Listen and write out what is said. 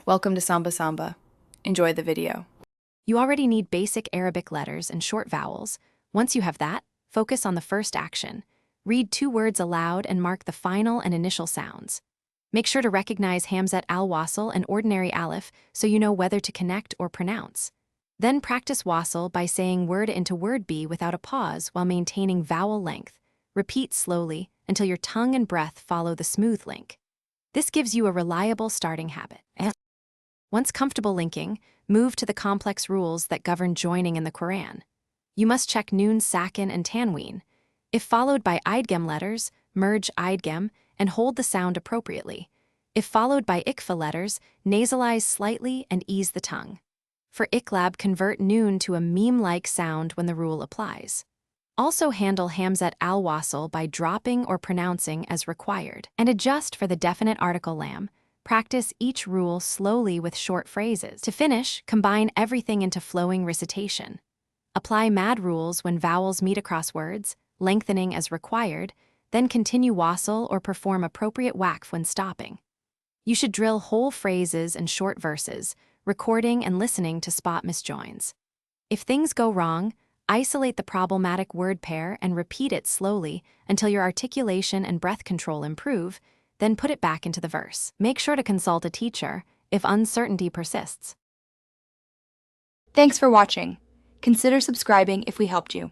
Welcome to Samba Samba. Enjoy the video. You already need basic Arabic letters and short vowels. Once you have that, focus on the first action. Read 2 words aloud and mark the final and initial sounds. Make sure to recognize Hamzat al-Wasl and ordinary alif so you know whether to connect or pronounce. Then practice wasl by saying word into word B without a pause while maintaining vowel length. Repeat slowly until your tongue and breath follow the smooth link. This gives you a reliable starting habit. Once comfortable linking, move to the complex rules that govern joining in the Quran. You must check noon, sakin, and tanween. If followed by idgem letters, merge idgem and hold the sound appropriately. If followed by ikfa letters, nasalize slightly and ease the tongue. For iqlab, convert noon to a meme-like sound when the rule applies. Also handle Hamzat al-Wasl by dropping or pronouncing as required, and adjust for the definite article lam. Practice each rule slowly with short phrases. To finish, combine everything into flowing recitation. Apply mad rules when vowels meet across words, lengthening as required, then continue wasl or perform appropriate waqf when stopping. You should drill whole phrases and short verses, recording and listening to spot misjoins. If things go wrong, isolate the problematic word pair and repeat it slowly until your articulation and breath control improve, then put it back into the verse. Make sure to consult a teacher if uncertainty persists. Thanks for watching. Consider subscribing if we helped you.